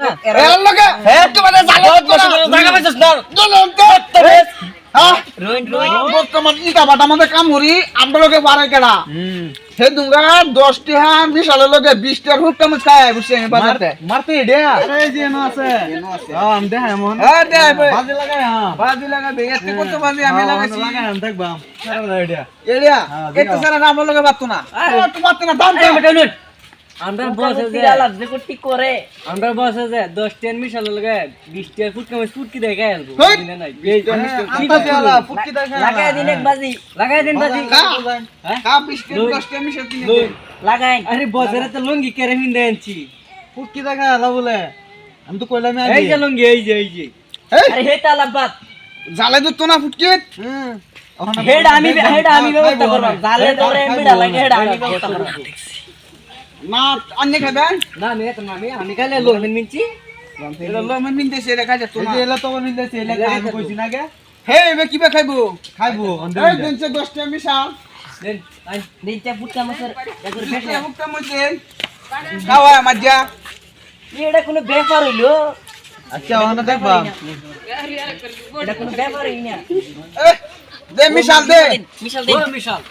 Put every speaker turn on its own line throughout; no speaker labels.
না
এর লগে তোমাদের জালে
জায়গা পাইছস না
দলন তো হ্যাঁ
রোইন
বর্তমান ইটা বাটা আমাদের কাম করি আমরা লগে বারে কেডা হে দুঙ্গা 10 টা মিশালে লগে 20 টা হুক কাম খায় বুঝছেন বাজারে
মারতে দেয়া এই যে নো আছে হ্যাঁ আম দেখাই মন
হ্যাঁ দে
বাজি লাগাই হ্যাঁ
বাজি লাগাবে এতে কত বাজি আমি লাগাইছি
লাগাই আম দেখবাম সারা এডিয়া
এড়িয়া এত সারা নাম লগে বাত না তো বাত না দাম তো
আমরা বসে যে আলাপ যে কোটি করে আমরা বসে যে 10 টেন মিশাল লাগে 20 টা ফুট কামে ফুট কি দেখাই আলবো দিনে নাই এই
আটা দেলা ফুটকি দেখা
লাগাই দিন এক বাজি লাগাই দিন বাজি
হ্যাঁ 20 টা 10 টা মিশাল কিনে
লাগাই আরে বাজারে তো লুঙ্গি কেরে হিন্দে আনছি
ফুটকি দেখা আলা বলে আমি তো কইলাম
এই যে লুঙ্গি এই যে আরে হেটা লাবাত
জালে তো না ফুটকি
হেডা আমি ব্যবস্থা করব জালে ধরে মিডা লাগে হেডা আমি ব্যবস্থা করব
না অন্য খাবেন
না আমি খাইলে লোমেন মিনছি
এটা লমন মিনতে সে রেখা যেত না
এই এলা তো নিলে এলা আমি কইছি না গে
হে এবে কিবা খাইবো
খাইবো
এই দিনছে 10 টা মিশাল
দেন আই দিনটা ফুটকা মাছের একবার ফেটে
মুক্তা মজে খাওয়া মজা
এটা কোনো ব্যাপার হইলো
আচ্ছা ওনা দেখবাম
এটা কোনো ব্যাপার হই না
দে মিশাল দে
মিশাল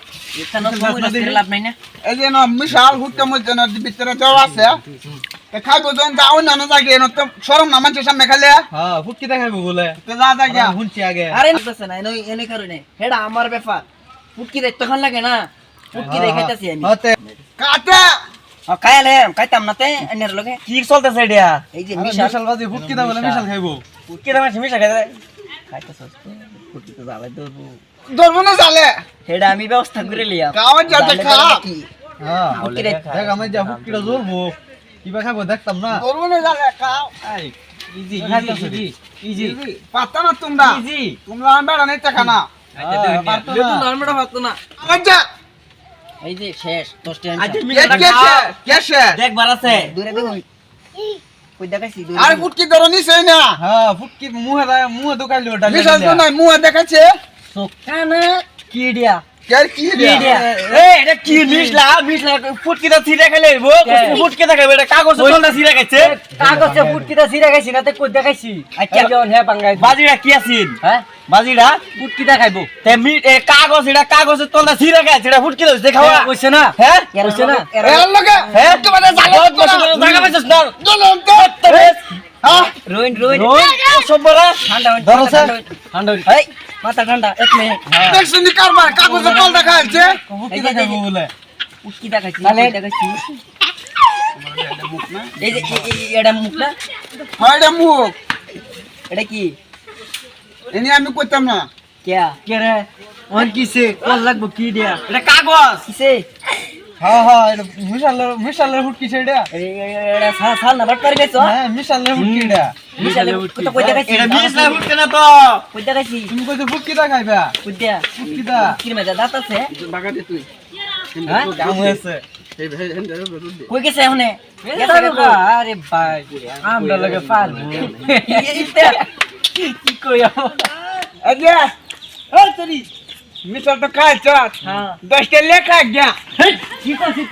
এখানে সময় নষ্ট করে লাভ নাই না
এই যে না মিশাল হুটটা মজে না ভিতরে যাওয়া আছে তে খাইবো যখন যাও না না জাগে না তো শরম না মানছে সামনে খালে
হ্যাঁ ফুটকি দেখাইবো বলে
তো যা যা গিয়া
শুনছি আগে
আরে বুঝছ না এনে কারণে হেডা আমার ব্যাপার ফুটকি দেখতে খান লাগে না ফুটকি দেখাইতাছি আমি
হতে
কাটা
খাইতাম না তে এনের লগে
কি চলতেছে এডিয়া
এই যে
মিশাল বাজি ফুটকি দা বলে মিশাল খাইবো
ফুটকি দা মাছ মিশা খাইতে খাইতাছস ফুটকি তো যাবে তো
ধরবো না জালে
হেডা আমি ব্যবস্থা করে লিয়া
খাওয়া যাতে খা
হ্যাঁ
ফুটকি দেখ
দেখ আমি যা ফুটকিটা জ্বলবো কিবা খাবো দেখতাম না
ধরবো না জালে খাও
ইজি
ইজি পাতা না তোমরা
ইজি
তোমরা বেড়া নেই টাকা না
নরমাল ভাবতো না
আচ্ছা
এই যে শেষ 10 টা
কেসে
দেখবার আছে দূরে দেখুন কই দেখাইছি দূরে
আর ফুটকি ধরো নিছে না
হ্যাঁ ফুটকি মুহে দোকাইলো ওটা
মিশাল তো নাই মুয়া দেখাচ্ছে
সোকানা কিডিয়া
কি দিয়া
এই এটা কি মিশলা ফুটকি দা ছিড়া খাইলে হইবো ফুটকি দা খাইবে এটা কাগজে তলটা ছিড়া খাইছে কাগজে ফুটকি দা ছিড়া খাইছি না তে কই দেখাইছি আচ্ছা জন হে পাঙ্গাই বাজিরা কি আছিন হ্যাঁ বাজিরা ফুটকি দা খাইবো তে কাগজ এটা কাগজে তলটা ছিড়া খাইছে এটা ফুটকি দা দেখাও কইছে না হ্যাঁ কইছে না
এর লগে
হ্যাঁ
তোমাদের জালে
জায়গা পাইছস না
দলন তো হ্যাঁ
রোইন সবরা ঠান্ডা
ধরছে
ঠান্ডা এই মাথা ঠান্ডা এক মিনিট
দেখছেন নি কারবার কাগজে তল দেখাচ্ছে
ফুটকি দা খাইবো বলে
ফুটকি দা খাইছি দেখাইছি এই যে এটা মুখ না
হয় এটা মুখ
এটা কি
এনি আমি কইতাম না
কে রে অন কিসে কোন লাগবো কি দিয়া এটা কাগজ কিসে
হ্যাঁ হ্যাঁ এটা মিশালের ফুটকি সেটা
এটা সাল না বাট করে গেছো
হ্যাঁ মিশালের ফুটকি এটা
মিশালে তো কই দেখাইছি
এটা মিশালের ফুটকি না তো
কই দেখাইছি
তুমি কইছো ফুটকি দা খাইবা
কই দিয়া
ফুটকি দা
কি মজা দাঁত আছে
বাগাতে তুই
হ্যাঁ
কাম হয়েছে
কই গেছে এখানে আরে ভাই আমরা লাগে পারবো কি কই
আগে এই তরি মিশাল তো খাইছ
হ্যাঁ
10 টা লেখা গিয়া
কি করছিস